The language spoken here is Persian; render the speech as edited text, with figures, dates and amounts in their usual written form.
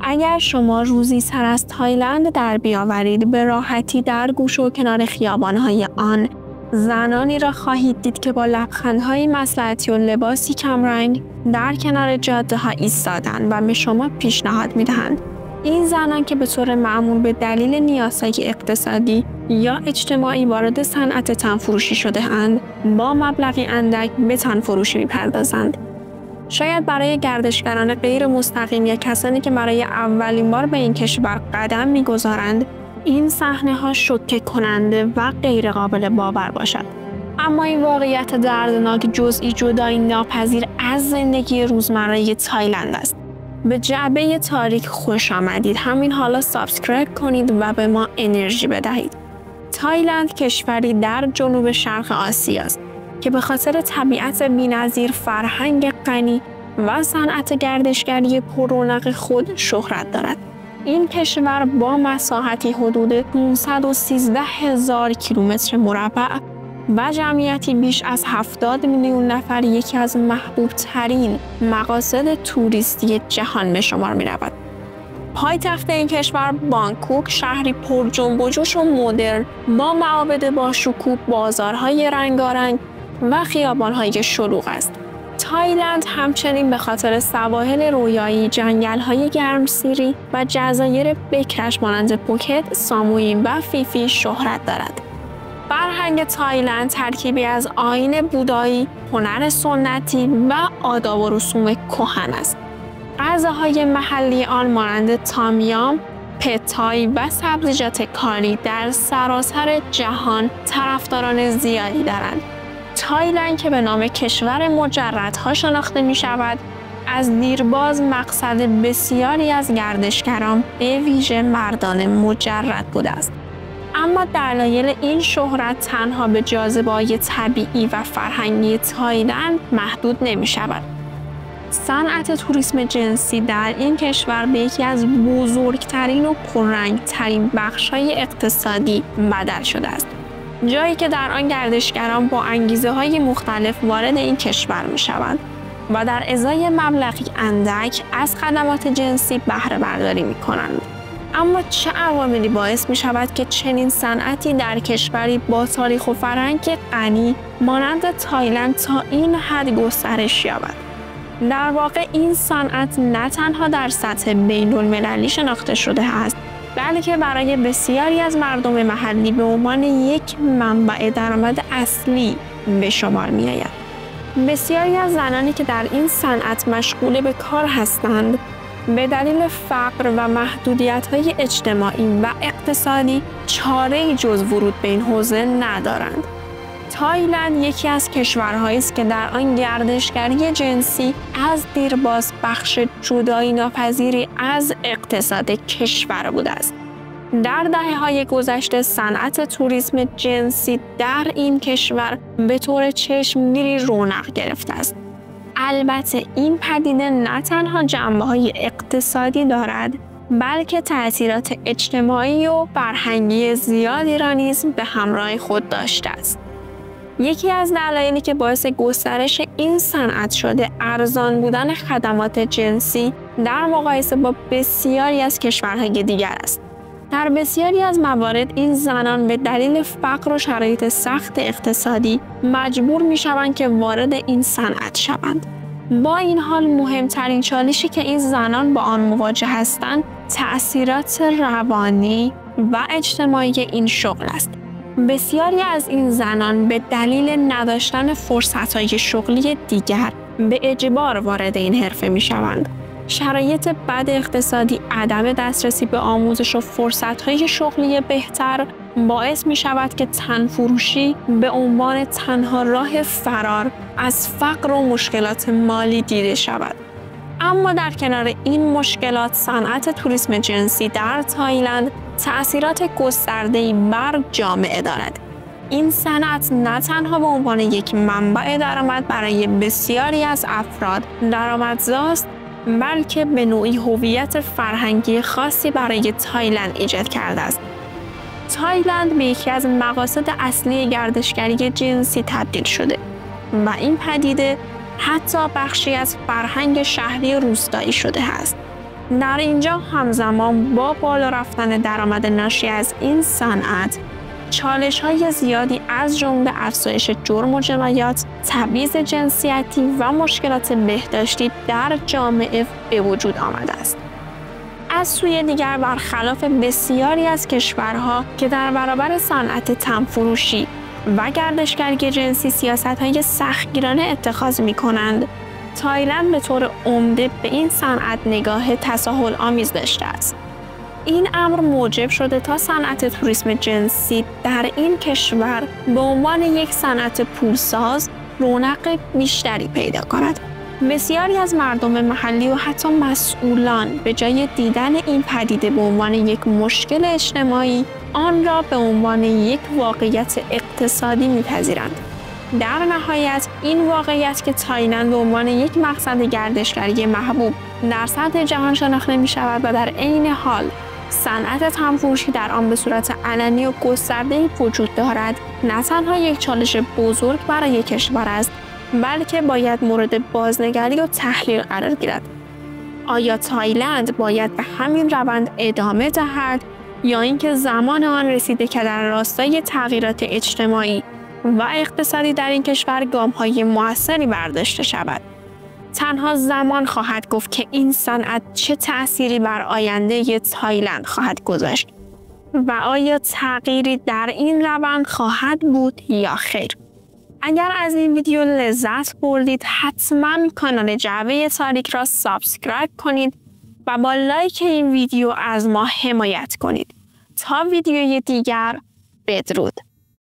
اگر شما روزی سر از تایلند در بیاورید، به راحتی در گوش و کنار خیابان‌های آن زنانی را خواهید دید که با لبخندهای مصلحتی و لباسی کمرنگ در کنار جاده‌ها ایستادند و به شما پیشنهاد می‌دهند. این زنان که به طور معمول به دلیل نیازهای اقتصادی یا اجتماعی وارد صنعت تن‌فروشی شده‌اند، با مبلغی اندک به تن‌فروشی می‌پردازند. شاید برای گردشگران غیر مستقیم یا کسانی که برای اولین بار به این کشور قدم می‌گذارند، این صحنه‌ها شوکه کننده و غیر قابل باور باشد. اما این واقعیت دردناک جزئی جدایی ناپذیر از زندگی روزمره تایلند است. به جعبه تاریک خوش آمدید. همین حالا سابسکرایب کنید و به ما انرژی بدهید. تایلند کشوری در جنوب شرق آسیا است که به خاطر طبیعت بی‌نظیر، فرهنگ غنی و صنعت گردشگری پررونق خود شهرت دارد. این کشور با مساحتی حدود 513,000 کیلومتر مربع و جمعیتی بیش از 70 میلیون نفر یکی از محبوب ترین مقاصد توریستی جهان به شمار می رود. پایتخت این کشور بانکوک شهری پر جنب و جوش و مدرن با معابد با شکوه، بازارهای رنگارنگ و خیابان‌های شلوغ است. تایلند همچنین به خاطر سواحل رویایی، جنگل‌های گرمسیری و جزایر بکرش مانند پوکت، ساموئی و فیفی شهرت دارد. فرهنگ تایلند ترکیبی از آیین بودایی، هنر سنتی و آداب و رسوم کهن است. غذاهای محلی آن مانند تامیام، پتای و سبزیجات کاری در سراسر جهان طرفداران زیادی دارند. تایلند که به نام کشور مجردها شناخته می شود، از دیرباز مقصد بسیاری از گردشگران به ویژه مردان مجرد بوده است. اما دلایل این شهرت تنها به جاذبه‌های طبیعی و فرهنگی تایلند محدود نمی شود. صنعت توریسم جنسی در این کشور به یکی از بزرگترین و پررنگ‌ترین بخش‌های اقتصادی بدل شده است. جایی که در آن گردشگران با انگیزه‌های مختلف وارد این کشور می‌شوند و در ازای مبلغی اندک از خدمات جنسی بهره برداری می‌کنند. اما چه عواملی باعث می‌شود که چنین صنعتی در کشوری با تاریخ و فرهنگ غنی مانند تایلند تا این حد گسترش یابد؟ در واقع این صنعت نه تنها در سطح بین‌المللی شناخته شده است، بلکه برای بسیاری از مردم محلی به عنوان یک منبع درآمد اصلی به شمار می‌آید. بسیاری از زنانی که در این صنعت مشغول به کار هستند، به دلیل فقر و محدودیت‌های اجتماعی و اقتصادی چاره‌ای جز ورود به این حوزه ندارند. تایلند یکی از کشورهایی است که در آن گردشگری جنسی از دیرباز بخش جدایی ناپذیری از اقتصاد کشور بوده است. در دهه‌های گذشته صنعت توریسم جنسی در این کشور به طور چشمگیری رونق گرفته است. البته این پدیده نه تنها جنبه‌های اقتصادی دارد، بلکه تأثیرات اجتماعی و فرهنگی زیادی را نیز به همراه خود داشته است. یکی از دلایلی که باعث گسترش این صنعت شده ارزان بودن خدمات جنسی در مقایسه با بسیاری از کشورهای دیگر است. در بسیاری از موارد این زنان به دلیل فقر و شرایط سخت اقتصادی مجبور می‌شوند که وارد این صنعت شوند. با این حال مهمترین چالشی که این زنان با آن مواجه هستند تأثیرات روانی و اجتماعی این شغل است. بسیاری از این زنان به دلیل نداشتن فرصت‌های شغلی دیگر به اجبار وارد این حرفه می‌شوند. شرایط بد اقتصادی، عدم دسترسی به آموزش و فرصت‌های شغلی بهتر باعث می‌شود که تن‌فروشی به عنوان تنها راه فرار از فقر و مشکلات مالی دیده شود. اما در کنار این مشکلات، صنعت توریسم جنسی در تایلند تأثیرات گسترده‌ای بر جامعه دارد. این صنعت نه تنها به عنوان یک منبع درآمد برای بسیاری از افراد درآمدزاست، بلکه به نوعی هویت فرهنگی خاصی برای تایلند ایجاد کرده است. تایلند به یکی از مقاصد اصلی گردشگری جنسی تبدیل شده و این پدیده حتی بخشی از فرهنگ شهری روستایی شده است. در اینجا همزمان با بالا رفتن درآمد ناشی از این صنعت، چالش‌های زیادی از جمله افزایش جرم و جنایات، تبعیض جنسیتی و مشکلات بهداشتی در جامعه به وجود آمده است. از سوی دیگر برخلاف بسیاری از کشورها که در برابر صنعت تن‌فروشی و گردشگری جنسی سیاست‌های سختگیرانه اتخاذ می‌کنند، تایلند به طور عمده به این صنعت نگاه تساهل‌آمیز داشته است. این امر موجب شده تا صنعت توریسم جنسی در این کشور به عنوان یک صنعت پولساز رونق بیشتری پیدا کند. بسیاری از مردم محلی و حتی مسئولان به جای دیدن این پدیده به عنوان یک مشکل اجتماعی، آن را به عنوان یک واقعیت اقتصادی می‌پذیرند. در نهایت این واقعیت که تایلند به عنوان یک مقصد گردشگری محبوب در سطح جهان شناخته می‌شود و در عین حال صنعت تن‌فروشی در آن به صورت علنی و گسترده‌ای وجود دارد، نه تنها یک چالش بزرگ برای کشور است، بلکه باید مورد بازنگری و تحلیل قرار گیرد. آیا تایلند باید به همین روند ادامه دهد یا اینکه زمان آن رسیده که در راستای تغییرات اجتماعی و اقتصادی در این کشور گام‌های موثری برداشته شود؟ تنها زمان خواهد گفت که این صنعت چه تأثیری بر آینده تایلند خواهد گذاشت و آیا تغییری در این روند خواهد بود یا خیر. اگر از این ویدیو لذت بردید حتما کانال جعبه تاریک را سابسکرایب کنید و با لایک این ویدیو از ما حمایت کنید. تا ویدیوی دیگر، بدرود.